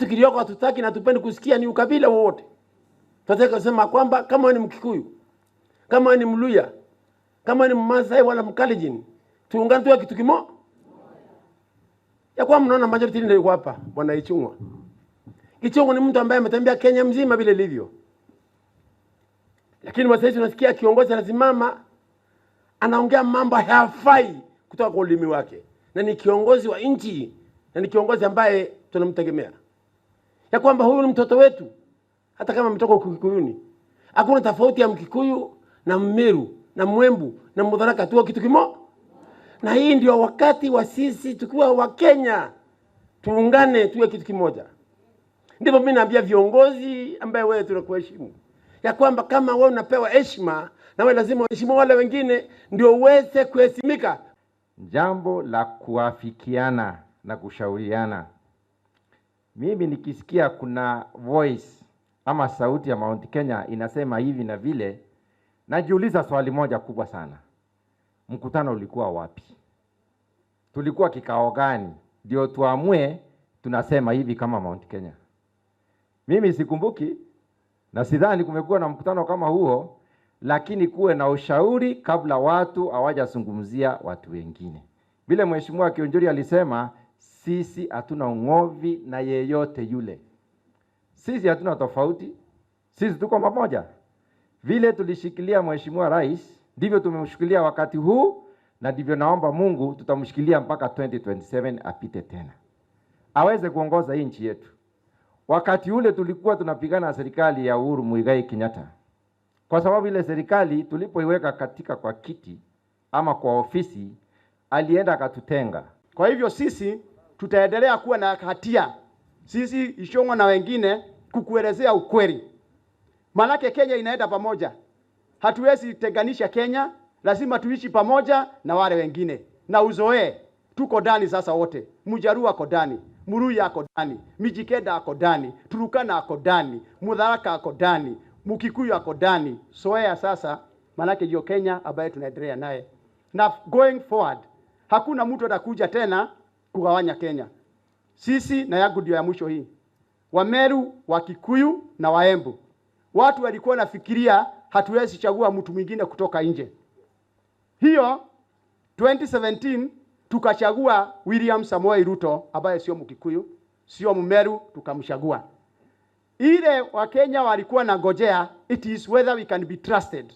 Kilioko hatutaki na tupende kusikia ni ukabila wote. Tunataka kusema kwamba kama ni Mkikuyu, kama ni Mluya, kama ni Mmasai wala Mkalenjin, tuungane tuwe kitu kimoja. Ya kwa mnaona majority ndio iko hapa, Bwana Ichung'wa. Ichung'wa ni mtu ambaye ametembea Kenya mzima vile ilivyo. Lakini sasa tunasikia kiongozi anasimama anaongea mambo hayafai kutoka kwa ulimi wake. Na ni kiongozi wa nchi, na ni kiongozi ambaye tunamtegemea. Ya kwamba huyu ni mtoto wetu, hata kama mtoka Kikuyuni. Hakuna tofauti ya Mkikuyu na Mmeru na Mwembu na Mudharaka, tuwe kitu kimoja. Na hii ndio wakati wa sisi tukiwa wa Kenya tuungane tuwe kitu kimoja. Ndipo mimi naambia viongozi ambaye wewe tunakuheshimu, ya kwamba kama wewe unapewa heshima, na wewe lazima uheshimu wale wengine ndio uweze kuheshimika. Jambo la kuafikiana na kushauriana. Mimi nikisikia kuna voice ama sauti ya Mount Kenya inasema hivi na vile, najiuliza swali moja kubwa sana. Mkutano ulikuwa wapi? Tulikuwa kikao gani ndio tuamue tunasema hivi kama Mount Kenya? Mimi sikumbuki na sidhani kumekuwa na mkutano kama huo, lakini kuwe na ushauri kabla watu hawajazungumzia watu wengine. Vile Mheshimiwa Kionjuri alisema, sisi hatuna ung'ovi na yeyote yule. Sisi hatuna tofauti. Sisi tuko pamoja. Vile tulishikilia Mheshimiwa Rais, ndivyo tumemshikilia wakati huu, na ndivyo naomba Mungu tutamshikilia mpaka 2027 apite tena. Aweze kuongoza hii nchi yetu. Wakati ule tulikuwa tunapigana na serikali ya Uhuru Muigai Kenyatta. Kwa sababu ile serikali tulipoiweka katika kwa kiti ama kwa ofisi, alienda akatutenga. Kwa hivyo sisi tutaendelea kuwa na hatia, sisi Ichung'wa na wengine, kukuelezea ukweli. Manake Kenya inaenda pamoja. Hatuwezi tenganisha Kenya, lazima tuishi pamoja na wale wengine. Na uzoee, tuko ndani sasa wote. Mjaruo ako ndani, Mluya ako ndani, Mijikenda ako ndani, Turukana ako ndani, Mudharaka ako ndani, Mkikuyu ako ndani. Zoea sasa, manake hiyo Kenya ambayo tunaendelea naye. Na going forward, hakuna mtu atakuja tena kugawanya Kenya. Sisi, na yangu ndio ya mwisho hii, Wameru, Wakikuyu na Waembu, watu walikuwa nafikiria hatuwezi chagua mtu mwingine kutoka nje. Hiyo 2017 tukachagua William Samoei Ruto ambaye sio Mkikuyu, sio Mmeru, tukamchagua. Ile Wakenya walikuwa na ngojea, it is whether we can be trusted.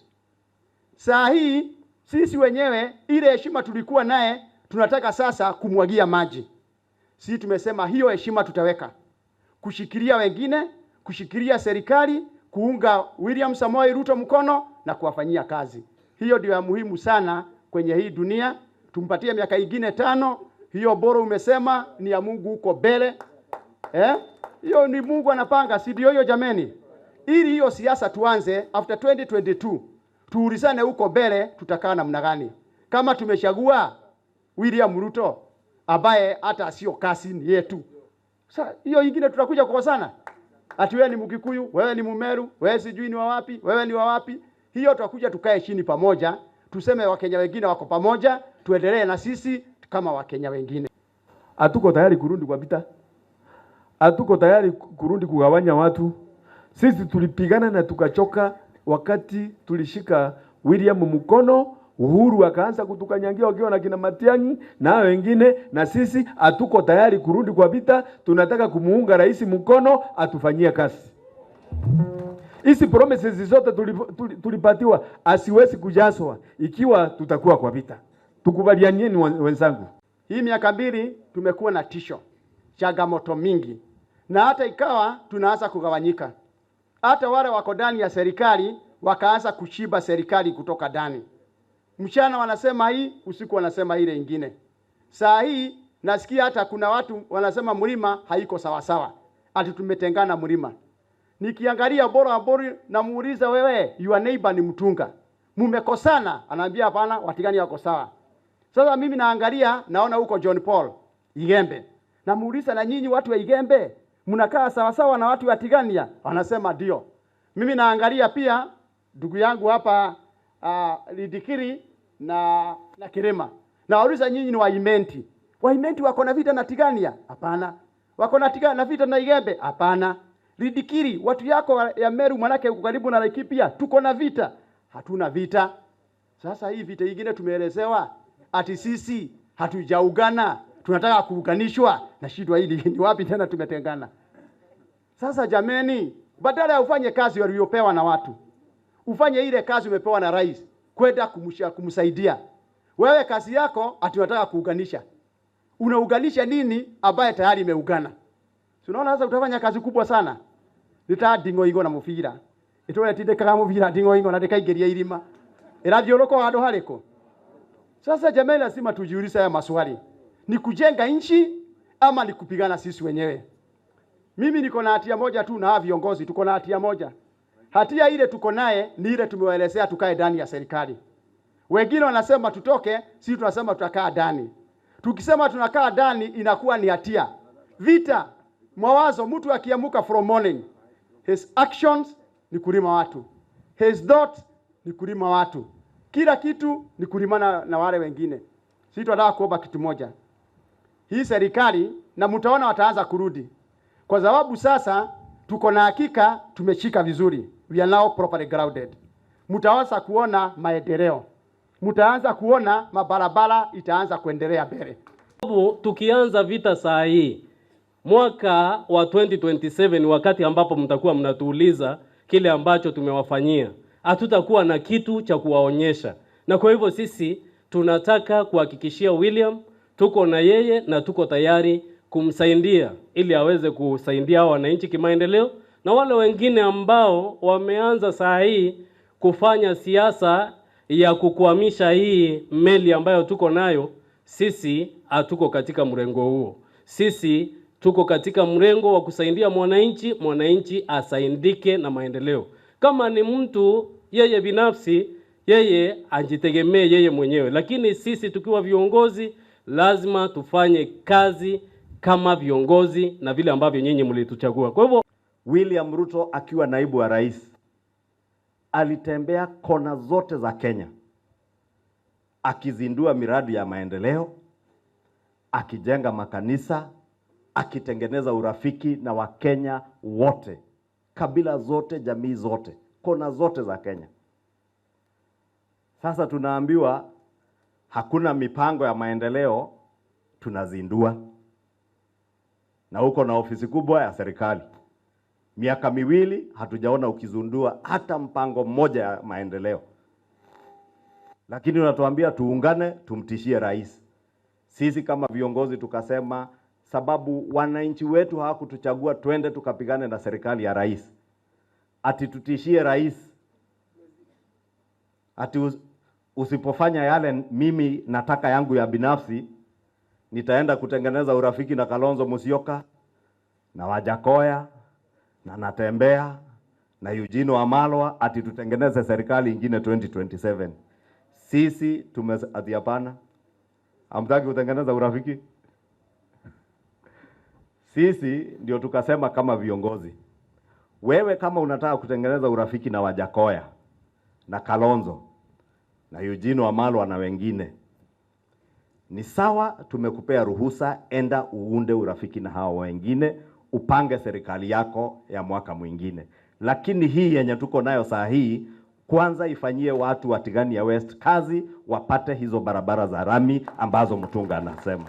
Saa hii sisi wenyewe ile heshima tulikuwa naye tunataka sasa kumwagia maji. Sisi tumesema hiyo heshima tutaweka, kushikilia wengine, kushikilia serikali, kuunga William Samoei Ruto mkono na kuwafanyia kazi. Hiyo ndio ya muhimu sana kwenye hii dunia. Tumpatie miaka ingine 5, hiyo bora umesema ni ya Mungu huko mbele. Hiyo ni Mungu anapanga, si ndio hiyo jameni? Ili hiyo siasa tuanze after 2022. Tuulizane huko mbele tutakaa namna gani. Kama tumechagua William Ruto ambaye hata sio kasi ni yetu. Sasa hiyo nyingine tutakuja kukosana. Ati wewe ni Mkikuyu, wewe ni Mmeru, wewe sijui ni wa wapi, wewe ni wa wapi. Hiyo tutakuja tukae chini pamoja, tuseme Wakenya wengine wako pamoja, tuendelee na sisi kama Wakenya wengine. Hatuko tayari kurudi kwa vita. Hatuko tayari kurudi kugawanya watu. Sisi tulipigana na tukachoka wakati tulishika William mkono, Uhuru akaanza kutukanyangia wakiwa na kina Matiang'i na wengine, na sisi hatuko tayari kurudi kwa vita. Tunataka kumuunga rais mkono atufanyie kazi. Hizi promises zote tulipatiwa asiwezi kujaswa ikiwa tutakuwa kwa vita. Tukubalianieni wenzangu. Hii miaka 2 tumekuwa na tisho, changamoto mingi, na hata ikawa tunaanza kugawanyika. Hata wale wako ndani ya serikali wakaanza kushiba serikali kutoka ndani. Mchana wanasema hii, usiku wanasema ile ingine. Saa hii nasikia hata kuna watu wanasema mlima haiko sawa sawa, ati tumetengana mlima. Nikiangalia bora na muuliza, wewe your neighbor ni mtunga, mumekosana? Anaambia hapana, Watigania wako sawa. Sasa mimi naangalia naona huko John Paul Igembe, na muuliza, na nyinyi watu wa Igembe mnakaa sawa sawa na watu wa Tigania? Wanasema ndio. Mimi naangalia pia ndugu yangu hapa Lidikiri na Kirima, na wauliza, nyinyi ni Waimenti wako na vita na Tigania? Hapana. wako na vita na Igembe? Hapana. Lidikiri, watu yako ya Meru manake karibu na Laikipia, tuko na vita? Hatuna vita. Sasa hii vita nyingine tumeelezewa ati sisi hatujaungana, tunataka kuunganishwa, na shida hili ni wapi tena tumetengana? Sasa jameni, badala ya ufanye kazi waliopewa na watu, ufanye ile kazi umepewa na rais, kwenda kumsaidia. Wewe kazi yako ati unataka kuunganisha. Unaunganisha nini ambaye tayari imeungana? Unaona sasa utafanya kazi kubwa sana. Ndingo ingo na mufira. Itore tindekaga mufira ndingo ingo na ndikaigeria irima. Irathiurũka handũ harĩkũ? Sasa jamani, lazima tujiulize haya maswali. Ni kujenga nchi ama ni kupigana sisi wenyewe? Mimi niko na hatia moja tu na viongozi tuko na hatia moja. Hatia ile tuko naye ni ile tumewaelezea tukae ndani ya serikali. Wengine wanasema tutoke, sisi tunasema tutakaa ndani. Tukisema tunakaa ndani inakuwa ni hatia. Vita, mawazo, mtu akiamuka from morning, his actions ni kulima watu. His thought ni kulima watu. Kila kitu ni kulimana na wale wengine. Sisi tunataka kuomba kitu moja. Hii serikali na mtaona wataanza kurudi. Kwa sababu sasa tuko na hakika tumeshika vizuri. We are now properly grounded. Mtaanza kuona maendeleo. Mtaanza kuona mabarabara itaanza kuendelea mbele. Tukianza vita saa hii mwaka wa 2027 wakati ambapo mtakuwa mnatuuliza kile ambacho tumewafanyia, hatutakuwa na kitu cha kuwaonyesha. Na kwa hivyo sisi tunataka kuhakikishia William tuko na yeye na tuko tayari kumsaidia ili aweze kusaidia wananchi kimaendeleo, na wale wengine ambao wameanza saa hii kufanya siasa ya kukwamisha hii meli ambayo tuko nayo, sisi hatuko katika mrengo huo. Sisi tuko katika mrengo wa kusaidia mwananchi asaidike na maendeleo. Kama ni mtu yeye binafsi, yeye ajitegemee yeye mwenyewe, lakini sisi tukiwa viongozi lazima tufanye kazi kama viongozi na vile ambavyo nyinyi mlituchagua. Kwa hivyo William Ruto akiwa naibu wa rais alitembea kona zote za Kenya akizindua miradi ya maendeleo, akijenga makanisa, akitengeneza urafiki na Wakenya wote, kabila zote, jamii zote, kona zote za Kenya. Sasa tunaambiwa hakuna mipango ya maendeleo, tunazindua. Na huko na ofisi kubwa ya serikali. Miaka miwili hatujaona ukizundua hata mpango mmoja ya maendeleo. Lakini unatuambia tuungane, tumtishie rais. Sisi kama viongozi tukasema sababu wananchi wetu hawakutuchagua twende tukapigane na serikali ya rais. Ati tutishie rais. Ati usipofanya yale mimi nataka yangu ya binafsi, nitaenda kutengeneza urafiki na Kalonzo Musyoka na Wajakoya na Natembea na Eugene Wamalwa ati tutengeneze serikali ingine 2027. Sisi ati hapana. Hamtaki kutengeneza urafiki? Sisi ndio tukasema kama viongozi, wewe kama unataka kutengeneza urafiki na Wajakoya na Kalonzo na Eugene Wamalwa na wengine, ni sawa, tumekupea ruhusa, enda uunde urafiki na hao wengine, upange serikali yako ya mwaka mwingine. Lakini hii yenye tuko nayo saa hii, kwanza ifanyie watu wa Tigania West kazi, wapate hizo barabara za rami ambazo Mutunga anasema.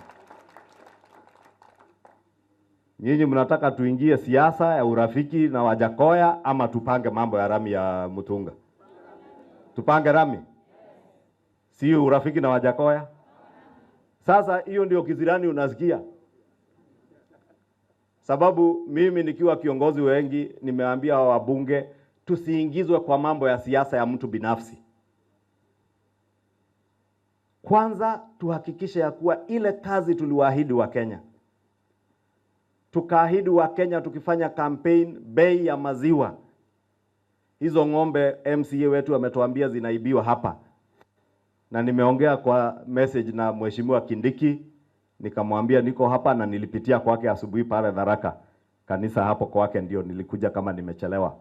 Nyinyi mnataka tuingie siasa ya urafiki na Wajakoya ama tupange mambo ya rami ya Mutunga? Tupange rami, si urafiki na Wajakoya. Sasa hiyo ndio kizirani unasikia. Sababu mimi nikiwa kiongozi wengi nimeambia wabunge tusiingizwe kwa mambo ya siasa ya mtu binafsi. Kwanza tuhakikishe ya kuwa ile kazi tuliwaahidi wa Kenya. Tukaahidi wa Kenya tukifanya campaign bei ya maziwa. Hizo ng'ombe MCA wetu ametuambia zinaibiwa hapa. Na nimeongea kwa message na Mheshimiwa Kindiki, nikamwambia niko hapa na nilipitia kwake asubuhi pale Tharaka. Kanisa hapo kwake ndio nilikuja kama nimechelewa.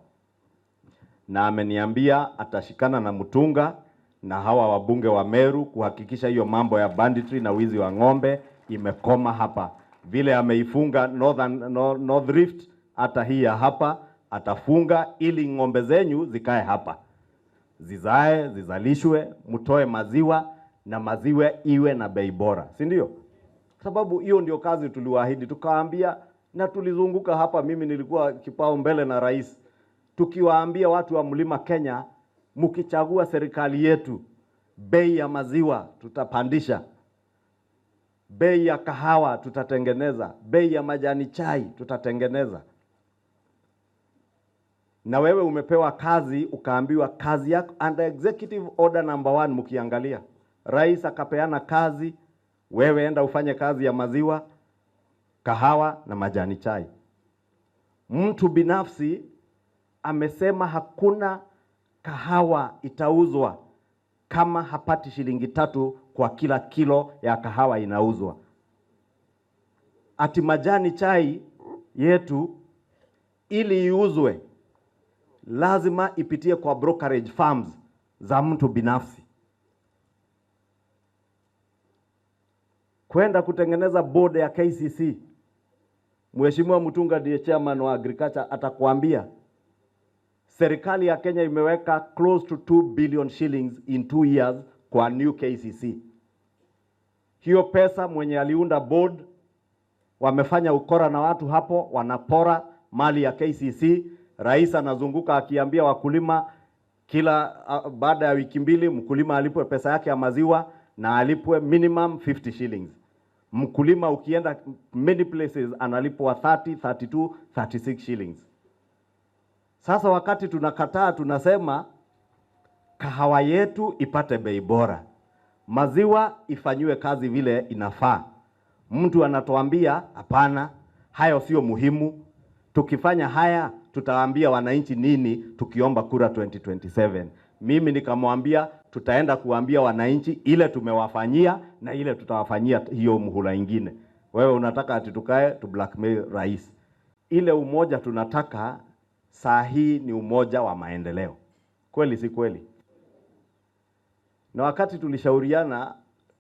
Na ameniambia atashikana na Mutunga na hawa wabunge wa Meru kuhakikisha hiyo mambo ya banditry na wizi wa ng'ombe imekoma hapa. vile ameifunga North Rift, hata hii ya hapa atafunga, ili ng'ombe zenyu zikae hapa, zizae, zizalishwe, mtoe maziwa na maziwa iwe na bei bora, si ndio? Sababu hiyo ndio kazi tuliwaahidi, tukawaambia, na tulizunguka hapa, mimi nilikuwa kipao mbele na rais, tukiwaambia watu wa Mlima Kenya, mkichagua serikali yetu, bei ya maziwa tutapandisha, bei ya kahawa tutatengeneza, bei ya majani chai tutatengeneza. Na wewe umepewa kazi, ukaambiwa kazi yako under executive order number 1, mkiangalia rais akapeana kazi, wewe enda ufanye kazi ya maziwa, kahawa na majani chai. Mtu binafsi amesema hakuna kahawa itauzwa kama hapati shilingi 3 kwa kila kilo ya kahawa inauzwa. Ati majani chai yetu ili iuzwe lazima ipitie kwa brokerage firms za mtu binafsi. Kwenda kutengeneza board ya KCC, Mheshimiwa Mutunga ndiye chairman wa agriculture, atakwambia serikali ya Kenya imeweka close to 2 billion shillings in 2 years kwa new KCC. Hiyo pesa mwenye aliunda board wamefanya ukora na watu hapo, wanapora mali ya KCC. Rais anazunguka akiambia wakulima kila baada ya wiki 2 mkulima alipwe pesa yake ya maziwa na alipwe minimum 50 shillings. Mkulima ukienda many places analipwa 30, 32, 36 shillings. Sasa wakati tunakataa, tunasema kahawa yetu ipate bei bora, maziwa ifanywe kazi vile inafaa, mtu anatuambia hapana, hayo sio muhimu. Tukifanya haya tutawaambia wananchi nini tukiomba kura 2027? Mimi nikamwambia tutaenda kuambia wananchi ile tumewafanyia na ile tutawafanyia hiyo muhula ingine. Wewe unataka ati tukae tu blackmail rais? Ile umoja tunataka saa hii ni umoja wa maendeleo. Kweli si kweli? Na wakati tulishauriana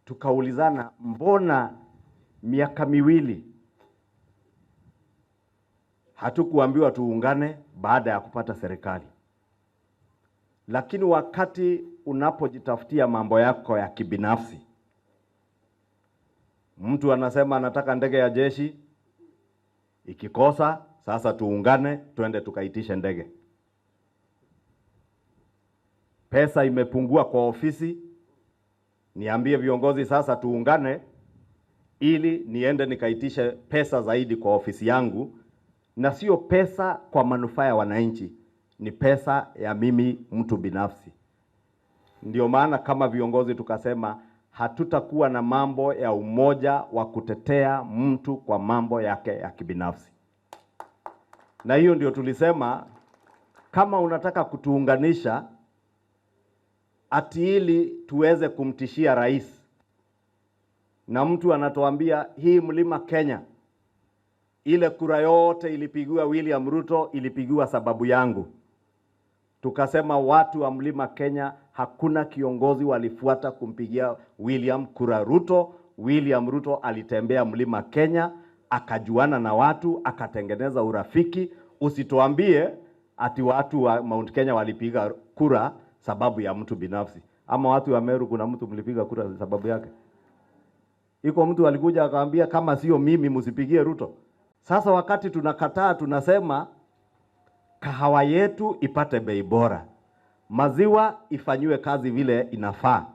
tukaulizana, mbona miaka 2 hatukuambiwa tuungane baada ya kupata serikali? Lakini wakati unapojitafutia mambo yako ya kibinafsi, mtu anasema anataka ndege ya jeshi, ikikosa sasa tuungane twende tukaitishe ndege. Pesa imepungua kwa ofisi, niambie viongozi sasa tuungane ili niende nikaitishe pesa zaidi kwa ofisi yangu, na sio pesa kwa manufaa ya wananchi, ni pesa ya mimi mtu binafsi. Ndio maana kama viongozi tukasema hatutakuwa na mambo ya umoja wa kutetea mtu kwa mambo yake ya kibinafsi. Na hiyo ndio tulisema kama unataka kutuunganisha ati ili tuweze kumtishia rais, na mtu anatuambia hii Mlima Kenya ile kura yote ilipigiwa William Ruto, ilipigiwa sababu yangu. Tukasema watu wa Mlima Kenya hakuna kiongozi walifuata kumpigia William kura Ruto. William Ruto alitembea Mlima Kenya, akajuana na watu, akatengeneza urafiki. Usituambie ati watu wa Mount Kenya walipiga kura sababu ya mtu binafsi. Ama watu wa Meru kuna mtu mlipiga kura sababu yake? Iko mtu alikuja akaambia kama sio mimi msipigie Ruto? Sasa wakati tunakataa, tunasema kahawa yetu ipate bei bora, maziwa ifanywe kazi vile inafaa.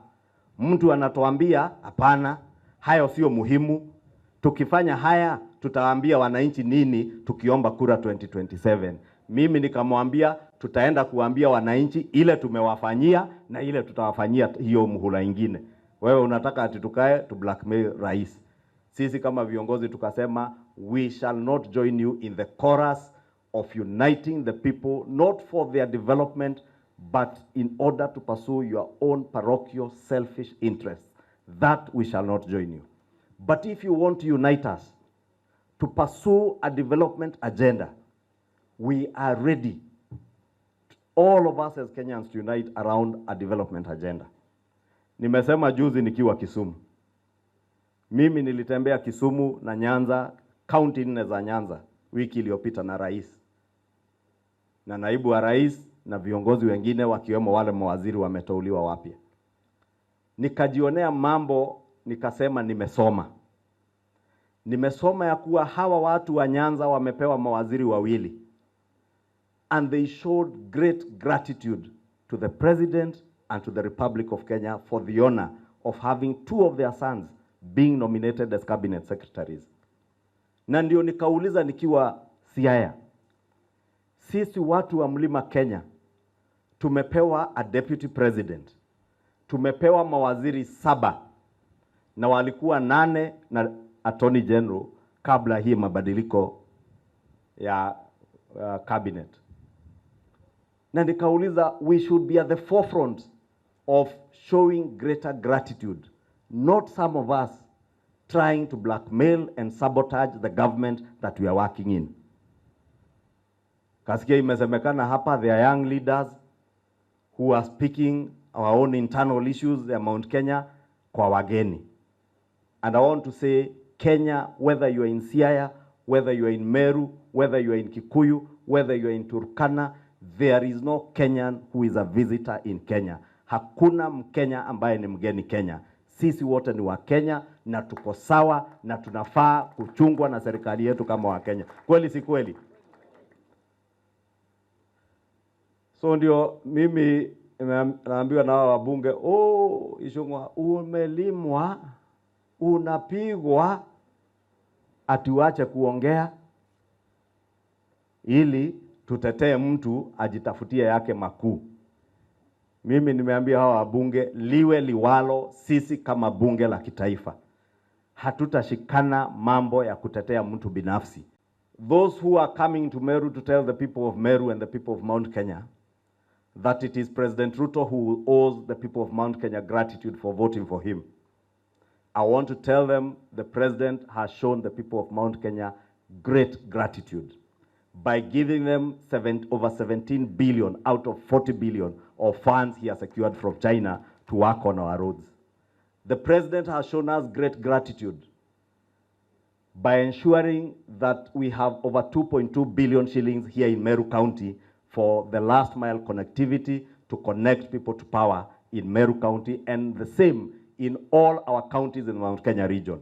Mtu anatuambia hapana, hayo sio muhimu. Tukifanya haya tutawaambia wananchi nini tukiomba kura 2027? Mimi nikamwambia tutaenda kuambia wananchi ile tumewafanyia na ile tutawafanyia hiyo muhula ingine. Wewe unataka ati tukae tu blackmail rais? Sisi kama viongozi tukasema we shall not join you in the chorus of uniting the people not for their development but in order to pursue your own parochial selfish interests. That we shall not join you. But if you want to unite us to pursue a development agenda, we are ready, all of us as Kenyans, to unite around a development agenda. Nimesema juzi nikiwa Kisumu. Mimi nilitembea Kisumu na Nyanza kaunti 4 za Nyanza wiki iliyopita na rais na naibu wa rais na viongozi wengine wakiwemo wale mawaziri wameteuliwa wapya. Nikajionea mambo, nikasema nimesoma ya kuwa hawa watu wa Nyanza wamepewa mawaziri wawili, and they showed great gratitude to the president and to the Republic of Kenya for the honor of having 2 of their sons being nominated as cabinet secretaries. Na ndio nikauliza nikiwa Siaya, sisi watu wa Mlima Kenya tumepewa a deputy president, tumepewa mawaziri 7 na walikuwa 8 na attorney general kabla hii mabadiliko ya cabinet. Na nikauliza, we should be at the forefront of showing greater gratitude, not some of us trying to blackmail and sabotage the government that we are working in. Kasikia imesemekana hapa, there are young leaders who are speaking our own internal issues ya Mount Kenya kwa wageni. And I want to say, Kenya, whether you are in Siaya, whether you are in Meru, whether you are in Kikuyu, whether you are in Turkana, there is no Kenyan who is a visitor in Kenya. Hakuna Mkenya ambaye ni mgeni Kenya. Sisi wote ni wa Kenya na tuko sawa na tunafaa kuchungwa na serikali yetu kama wa Kenya. Kweli si kweli? So ndio mimi naambiwa na wabunge, Ishungwa, umelimwa, unapigwa, atuache kuongea ili tutetee mtu ajitafutie yake makuu. Mimi nimeambia hawa wabunge, liwe liwalo, sisi kama bunge la kitaifa hatutashikana mambo ya kutetea mtu binafsi. Those who are coming to Meru to tell the people of Meru and the people of Mount Kenya that it is President Ruto who owes the people of Mount Kenya gratitude for voting for him, I want to tell them the president has shown the people of Mount Kenya great gratitude by giving them over 17 billion out of 40 billion of funds he has secured from China to work on our roads. The president has shown us great gratitude by ensuring that we have over 2.2 billion shillings here in Meru County for the last mile connectivity to connect people to power in Meru County, and the same in all our counties in the Mount Kenya region.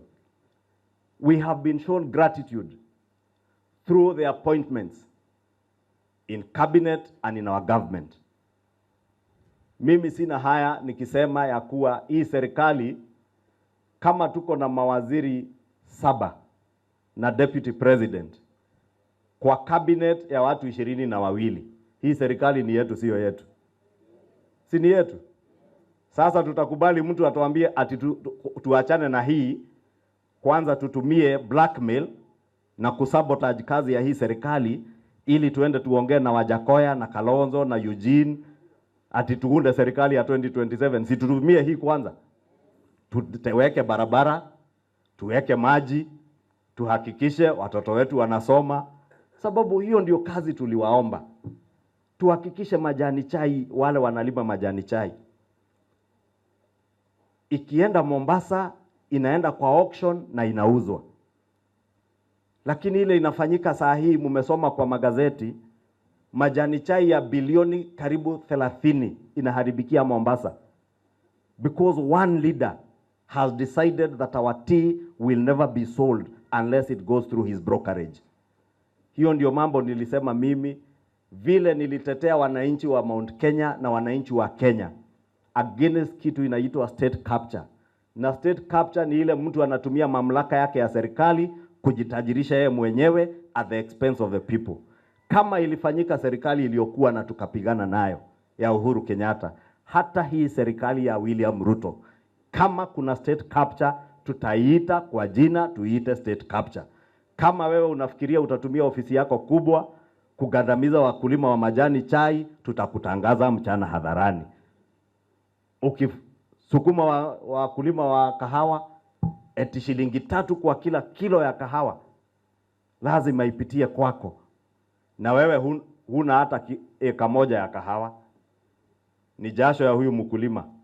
We have been shown gratitude through the appointments in cabinet and in our government. Mimi sina haya nikisema ya kuwa hii serikali, kama tuko na mawaziri 7 na deputy president kwa cabinet ya watu 22, hii serikali ni yetu, sio yetu? Si ni yetu? Sasa tutakubali mtu atuambie ati tuachane na hii, kwanza tutumie blackmail na kusabotage kazi ya hii serikali ili tuende tuongee na Wajakoya na Kalonzo na Eugene ati tuunde serikali ya 2027. Si tutumie hii kwanza, tuweke barabara, tuweke maji, tuhakikishe watoto wetu wanasoma, sababu hiyo ndio kazi tuliwaomba. Tuhakikishe majani chai, wale wanalima majani chai, ikienda Mombasa inaenda kwa auction na inauzwa. Lakini ile inafanyika saa hii, mumesoma kwa magazeti, majani chai ya bilioni karibu 30 inaharibikia Mombasa because one leader has decided that our tea will never be sold unless it goes through his brokerage. Hiyo ndio mambo nilisema mimi, vile nilitetea wananchi wa Mount Kenya na wananchi wa Kenya against kitu inaitwa state capture. Na state capture ni ile mtu anatumia mamlaka yake ya serikali kujitajirisha yeye mwenyewe at the expense of the people. Kama ilifanyika serikali iliyokuwa na tukapigana nayo ya Uhuru Kenyatta, hata hii serikali ya William Ruto, kama kuna state capture tutaiita kwa jina, tuiite state capture. Kama wewe unafikiria utatumia ofisi yako kubwa kugandamiza wakulima wa majani chai, tutakutangaza mchana hadharani. Ukisukuma wakulima wa kahawa eti shilingi 3 kwa kila kilo ya kahawa, lazima ipitie kwako, na wewe huna hata eka moja ya kahawa, ni jasho ya huyu mkulima.